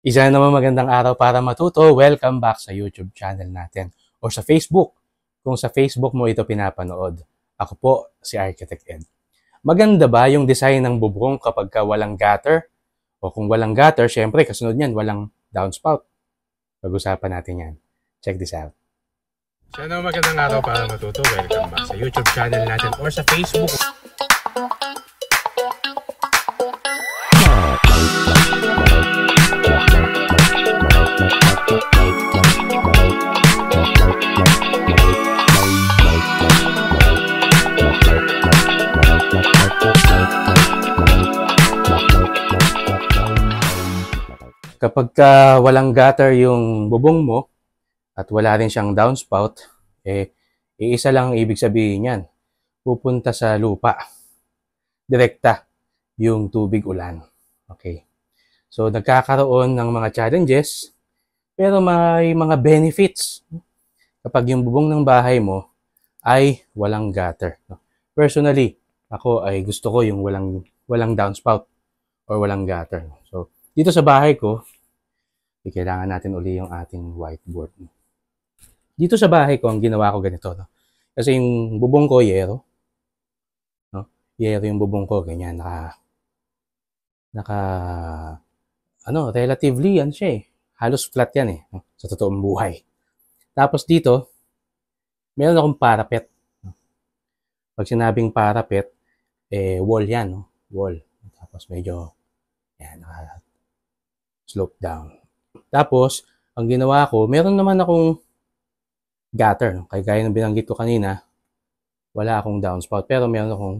Isa na naman magandang araw para matuto. Welcome back sa YouTube channel natin or sa Facebook kung sa Facebook mo ito pinapanood. Ako po si Architect Ed. Maganda ba yung design ng bubong kapag walang gutter? O kung walang gutter, syempre kasunod niyan, walang downspout. Pag-usapan natin yan. Check this out. Isa na naman magandang araw para matuto. Welcome back sa YouTube channel natin or sa Facebook. Kapag walang gutter yung bubong mo at wala rin siyang downspout, iisa lang ang ibig sabihin yan. Pupunta sa lupa. Direkta yung tubig ulan. Okay. So, nagkakaroon ng mga challenges, pero may mga benefits kapag yung bubong ng bahay mo ay walang gutter. Personally, ako ay gusto ko yung walang downspout or walang gutter. So, dito sa bahay ko, kailangan natin uli yung ating whiteboard. Dito sa bahay ko, ang ginawa ko ganito. No? Kasi yung bubong ko, yero. No? Yero yung bubong ko, ganyan. Relatively, yan siya eh. Halos flat yan eh. No? Sa totoong buhay. Tapos dito, meron akong parapet. No? Pag sinabing parapet, wall yan. No? Wall. Tapos medyo, yan, slope down. Tapos, ang ginawa ko, meron naman akong gutter. No? Kaya ng binanggit ko kanina, wala akong downspout. Pero meron akong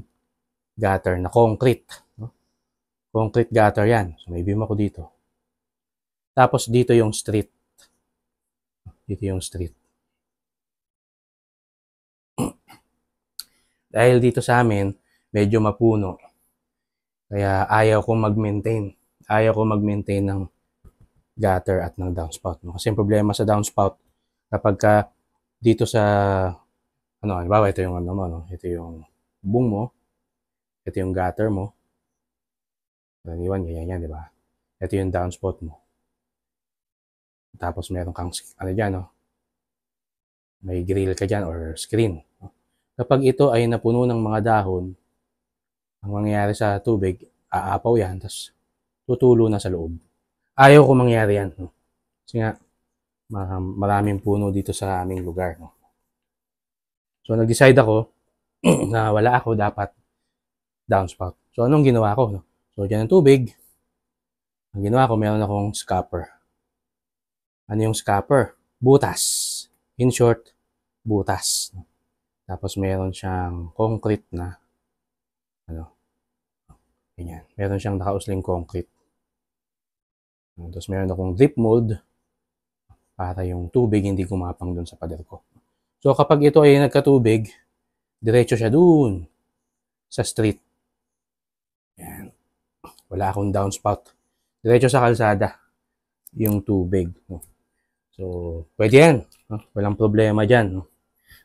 gutter na concrete. No? Concrete gutter yan. So, may beam ako dito. Tapos, dito yung street. Dito yung street. Dahil dito sa amin, medyo mapuno. Kaya ayaw ko mag-maintain. Ayaw ko mag-maintain ng gutter at ng downspout. No? Kasi yung problema sa downspout, kapag dito sa, halimbawa, ito yung no? Ito yung bubong mo, ito yung gutter mo, iwan, ganyan, di ba? Ito yung downspout mo. Tapos meron kang, dyan, no? May grill ka dyan or screen. No? Kapag ito ay napuno ng mga dahon, ang mangyayari sa tubig, aapaw yan, tapos tutulo na sa loob. Ayaw ko mangyari yan. No? Kasi nga, maraming puno dito sa aming lugar. No? So, nag-decide ako na wala ako dapat downspout. So, anong ginawa ko? No? So, dyan ang tubig. Ang ginawa ko, meron akong scupper. Ano yung scupper? Butas. In short, butas. No? Tapos, meron siyang concrete na ganyan. Meron siyang nakausling concrete. Tapos meron akong drip mold para yung tubig hindi gumapang dun sa pader ko. So kapag ito ay nagkatubig, diretso siya dun sa street. Yan. Wala akong downspout. Diretso sa kalsada yung tubig. No? So pwede yan. No? Walang problema dyan. No?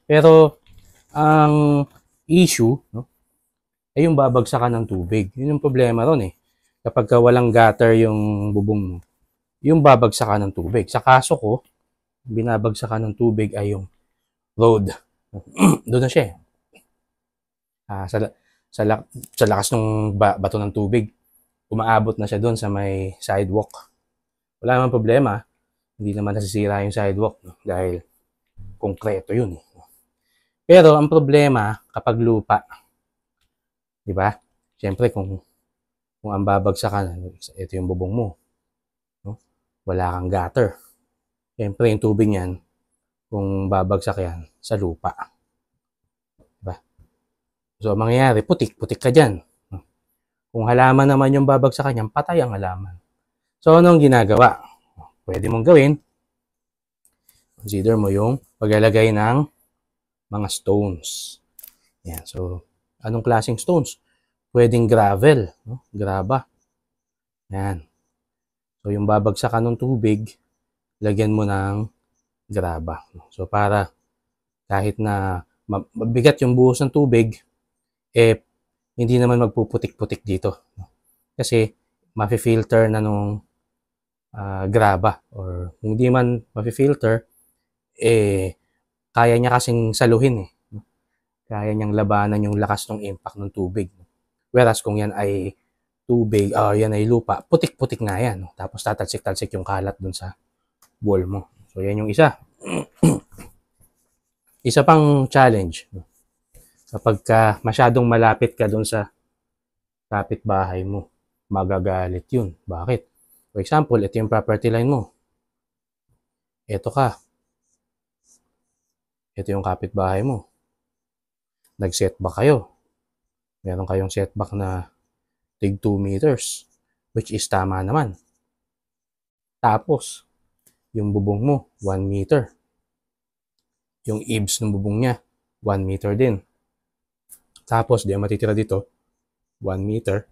Pero ang issue ay yung babagsakan ng tubig. Yun yung problema ron eh. Kapag walang gutter yung bubong mo, yung babagsakan ng tubig. Sa kaso ko, binabagsakan ng tubig ay yung road. Doon na siya eh. Sa lakas ng bato ng tubig, umaabot na siya doon sa may sidewalk. Wala naman problema. Hindi naman nasisira yung sidewalk no? Dahil konkreto yun. Pero ang problema kapag lupa, di ba? Siyempre kung ang babagsakan, ito yung bubong mo. No? Wala kang gutter. Siyempre, yung tubig niyan, kung babagsak yan, sa lupa. Diba? So, mangyayari, putik ka dyan. No? Kung halaman naman yung babagsakan niyan, patay ang halaman. So, anong ginagawa? Pwede mong gawin, consider mo yung paglalagay ng mga stones. Yan. So, anong klaseng stones? Pwedeng gravel, no? Graba. Yan. So, yung babagsakan ng tubig, lagyan mo ng graba. So, para kahit na mabigat yung buhos ng tubig, hindi naman magpuputik-putik dito. Kasi, mafi-filter na nung graba or kung di man mafi-filter, kaya niya kasing saluhin eh. Kaya niyang labanan yung lakas ng impact ng tubig. Whereas kung yan ay tubig, yan ay lupa, putik-putik nga yan. No? Tapos tatalsik-talsik yung kalat dun sa wall mo. So yan yung isa. Isa pang challenge. No? Kapag masyadong malapit ka dun sa kapitbahay mo, magagalit yun. Bakit? For example, ito yung property line mo. Ito ka. Ito yung kapitbahay mo. Nag-setback kayo. Meron kayong setback na tig 2 meters, which is tama naman. Tapos, yung bubong mo, 1 meter. Yung eaves ng bubong niya, 1 meter din. Tapos, di matitira dito, 1 meter.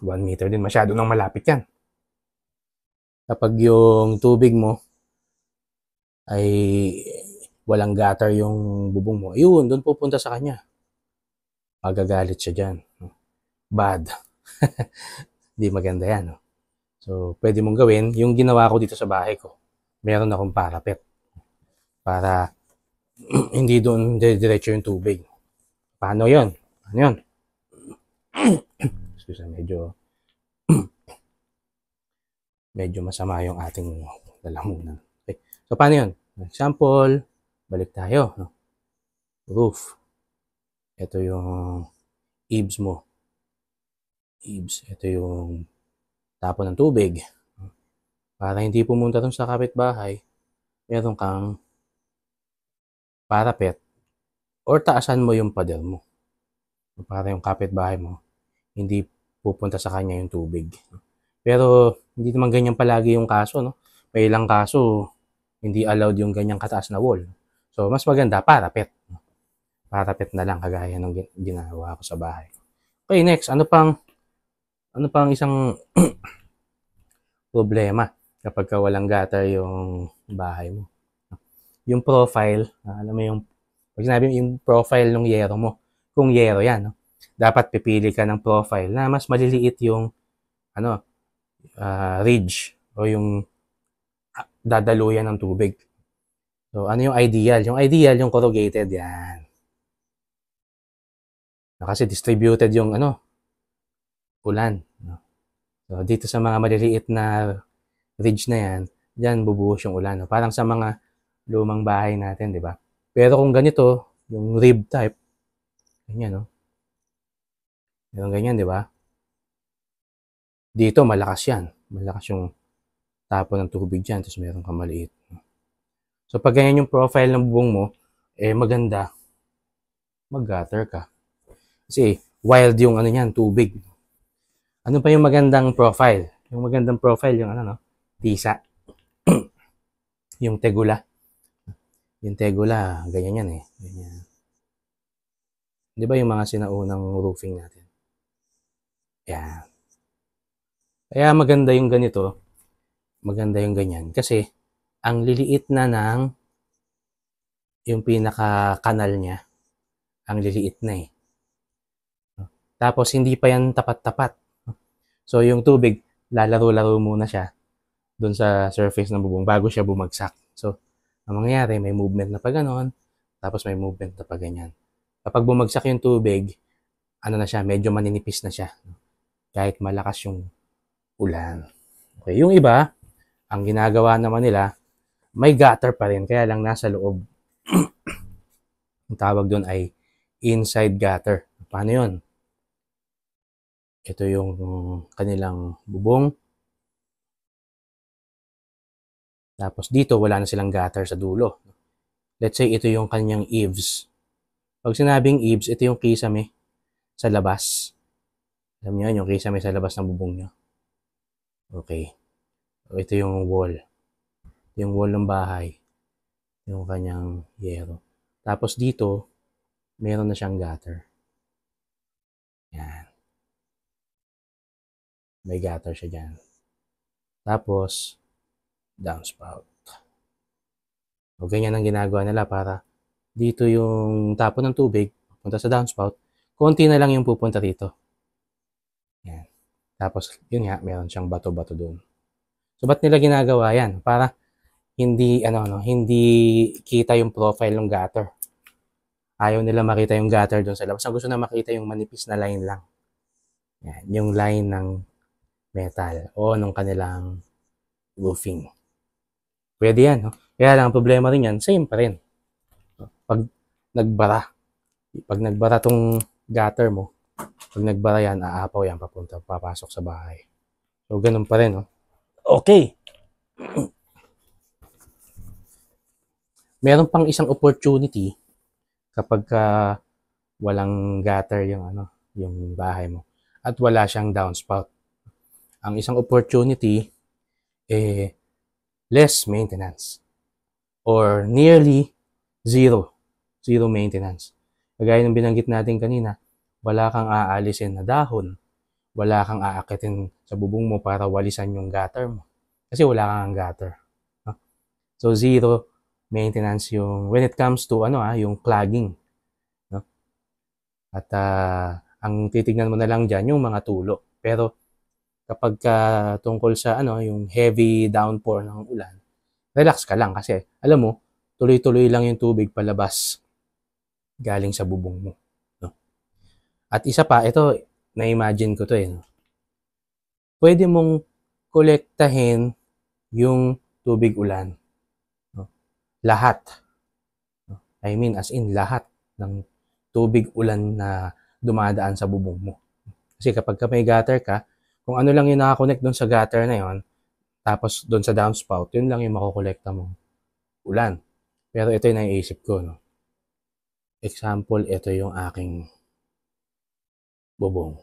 1 meter din. Masyado nang malapit yan. Kapag yung tubig mo ay walang gutter yung bubong mo, ayun, doon pupunta sa kanya. Magagalit siya dyan. Bad. Hindi maganda yan. No? So, pwede mong gawin, yung ginawa ko dito sa bahay ko, meron akong parapet para hindi doon diretso yung tubig. Paano yun? Ano yun? Excuse me, medyo masama yung ating lalamunan. Okay. So, paano yun? Example, balik tayo. No? Roof. Ito yung eaves mo. Eaves. Ito yung tapon ng tubig. Para hindi pumunta dun sa kapitbahay, meron kang parapet or taasan mo yung pader mo. Para yung kapitbahay mo, hindi pupunta sa kanya yung tubig. Pero, hindi naman ganyan palagi yung kaso, no? May ilang kaso, hindi allowed yung ganyang kataas na wall. So, mas maganda, parapet. Parapet na lang, kagaya ng ginagawa ko sa bahay. Okay, next, ano pang isang problema kapag walang gutter yung bahay mo? Yung profile, alam mo yung, pag sinabi yung profile ng yero mo, kung yero yan, no? Dapat pipili ka ng profile na mas maliliit yung ridge o yung dadaluyan ng tubig. So, ano yung ideal? Yung ideal, yung corrugated, yan. Kasi distributed yung ulan. No? So, dito sa mga maliliit na ridge na yan, dyan bubuhos yung ulan. No? Parang sa mga lumang bahay natin, di ba? Pero kung ganito, yung rib type, ganyan, no? Yung ganyan, di ba? Dito, malakas yan. Malakas yung tapon ng tubig dyan, tapos meron kang maliit. So, pag ganyan yung profile ng bubong mo, maganda, mag-gutter ka. Kasi, wild yung tubig. Ano pa yung magandang profile? Yung magandang profile, yung tisa. Yung tegula. Yung tegula, ganyan yan eh. Ganyan. Di ba yung mga sinaunang roofing natin? Yan. Kaya maganda yung ganito. Maganda yung ganyan. Kasi, ang liliit na ng yung pinaka-kanal niya, ang liliit na eh. Tapos, hindi pa yan tapat-tapat. So, yung tubig, lalaro-laro muna siya doon sa surface ng bubong bago siya bumagsak. So, ang mangyayari, may movement na pa ganon, tapos may movement na pa ganyan. Kapag bumagsak yung tubig, na siya, medyo maninipis na siya. Kahit malakas yung ulan. Okay, yung iba, ang ginagawa naman nila, may gutter pa rin, kaya lang nasa loob. Ang tawag doon ay inside gutter. Paano yun? Ito yung kanilang bubong. Tapos dito, wala na silang gutter sa dulo. Let's say, ito yung kanyang eaves. Pag sinabing eaves, ito yung kisame sa labas. Alam niyo yun, yung kisame sa labas ng bubong niyo. Okay. Ito yung wall. Yung wall ng bahay. Yung kanyang yero. Tapos dito, meron na siyang gutter. Yan. May gutter siya dyan. Tapos, downspout. O ganyan ang ginagawa nila para dito yung tapon ng tubig, punta sa downspout, konti na lang yung pupunta dito. Yan. Tapos, yun nga, meron siyang bato-bato doon. So, ba't nila ginagawa yan? Para hindi, hindi kita yung profile ng gutter. Ayaw nila makita yung gutter doon sa labas. Ang gusto na makita yung manipis na line lang. Yan, yung line ng metal o ng kanilang roofing. Pwede yan. No? Kaya lang, ang problema rin yan, same pa rin. Pag nagbara tong gutter mo, pag nagbara yan, aapaw yan, papasok sa bahay. So, ganun pa rin. No? Okay. Meron pang isang opportunity kapag walang gutter yung bahay mo at wala siyang downspout. Ang isang opportunity less maintenance or nearly zero maintenance. Kagaya ng binanggit natin kanina, wala kang aalisin na dahon, wala kang aakitin sa bubong mo para walisan yung gutter mo kasi wala kang gutter. No? So zero maintenance yung when it comes to yung clogging. No? At ang titignan mo na lang diyan yung mga tulo. Pero kapag tungkol sa yung heavy downpour ng ulan, relax ka lang kasi alam mo, tuloy-tuloy lang yung tubig palabas galing sa bubong mo. No? At isa pa, ito, na-imagine ko to no? Pwede mong kolektahin yung tubig ulan. No? Lahat. No? I mean, as in lahat ng tubig ulan na dumadaan sa bubong mo. Kasi kapag may gutter ka, kung ano lang yung nakakonect doon sa gutter na yon, tapos doon sa downspout, yun lang yung makokolekta mong ulan. Pero ito yung naiisip ko. No? Example, ito yung aking bubong.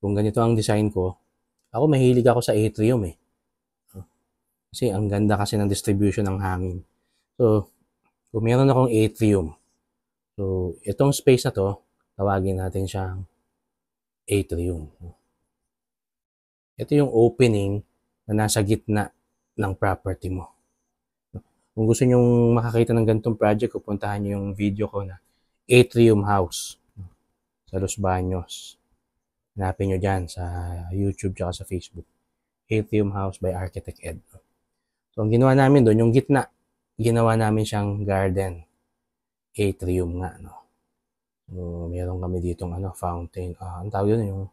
Kung ganito ang design ko, ako mahilig ako sa atrium eh. Kasi ang ganda kasi ng distribution ng hangin. So, kung meron akong atrium, so itong space na to, tawagin natin siyang atrium. Ito yung opening na nasa gitna ng property mo. Kung gusto nyong makakita ng ganitong project, pupuntahan nyo yung video ko na Atrium House sa Los Baños. Hanapin nyo dyan sa YouTube at sa Facebook. Atrium House by Architect Ed. So, ang ginawa namin doon, yung gitna, ginawa namin siyang garden. Atrium nga, no? So, meron kami ditong fountain. Ang tawag yun,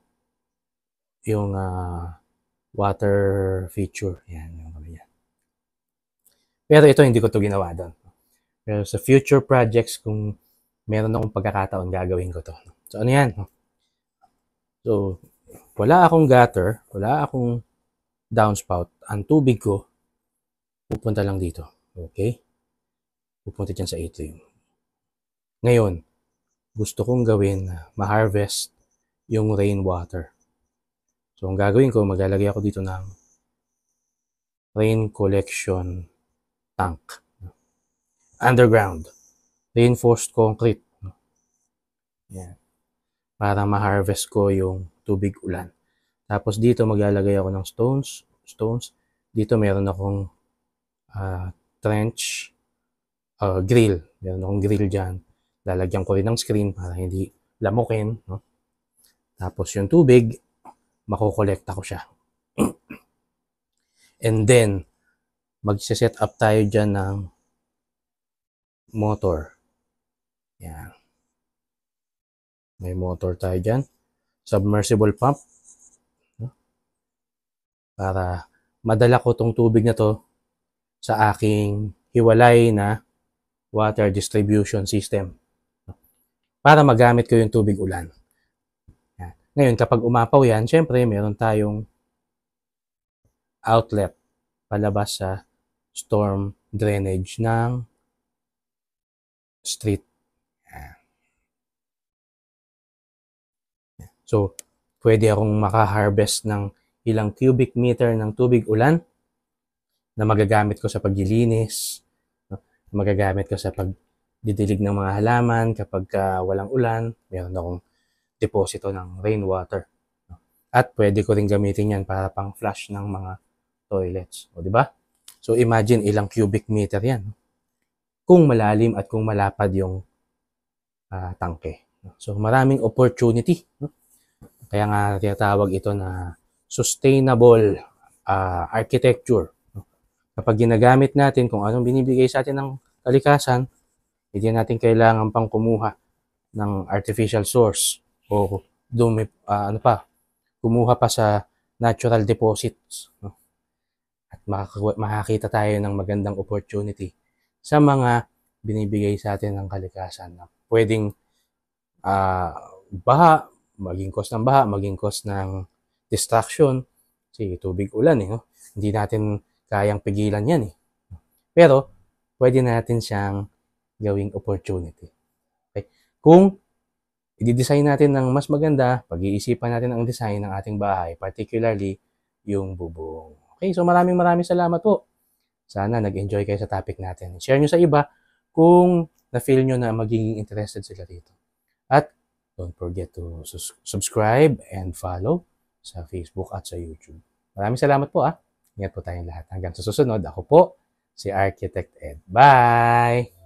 yung water feature. Yan, yung kami yan. Pero ito, hindi ko to ginawa doon. Pero sa future projects, kung meron akong pagkakataon, gagawin ko to. So, ano yan? So, wala akong gutter, wala akong downspout. Ang tubig ko, pupunta lang dito. Okay? Pupunta dyan sa atrium. Ngayon, gusto kong gawin na ma-harvest yung rainwater. So, ang gagawin ko, maglalagay ako dito ng rain collection tank. Underground. Reinforced concrete. Yan. Para ma-harvest ko yung tubig ulan. Tapos dito maglalagay ako ng stones. Dito meron akong trench grill. Meron akong grill dyan. Lalagyan ko rin ng screen para hindi lamukin. No? Tapos yung tubig, makokolekta ko siya. And then, magsiset up tayo dyan ng motor. Yan. May motor tayo dyan. Submersible pump. Para madala ko tong tubig na to sa aking hiwalay na water distribution system. Para magamit ko yung tubig ulan. Yan. Ngayon, kapag umapaw yan, syempre, meron tayong outlet palabas sa storm drainage ng street. So, pwede akong maka-harvest ng ilang cubic meter ng tubig ulan na magagamit ko sa paglilinis, na magagamit ko sa pagdidilig ng mga halaman kapag walang ulan, meron akong deposito ng rainwater. At pwede ko rin gamitin yan para pang flush ng mga toilets. O, di ba? So, imagine ilang cubic meter yan. Kung malalim at kung malapad yung tangke. So, maraming opportunity. Kaya nga tinatawag ito na sustainable architecture. Kapag ginagamit natin kung anong binibigay sa atin ng kalikasan, hindi natin kailangan pang kumuha ng artificial source o kumuha pa sa natural deposits. At makakita tayo ng magandang opportunity sa mga binibigay sa atin ng kalikasan na pwedeng baha, maging cause ng baha, maging cause ng destruction. Kasi tubig ulan no? Hindi natin kayang pigilan yan Pero, pwede natin siyang gawing opportunity. Okay? Kung i-design natin ng mas maganda, pag-iisipan natin ang design ng ating bahay, particularly yung bubong. Okay, so maraming salamat po. Sana nag-enjoy kayo sa topic natin. Share nyo sa iba kung na-feel nyo na magiging interested sila dito. At don't forget to subscribe and follow sa Facebook at sa YouTube. Maraming salamat po Ingat po tayong lahat. Hanggang sa susunod, ako po si Architect Ed. Bye!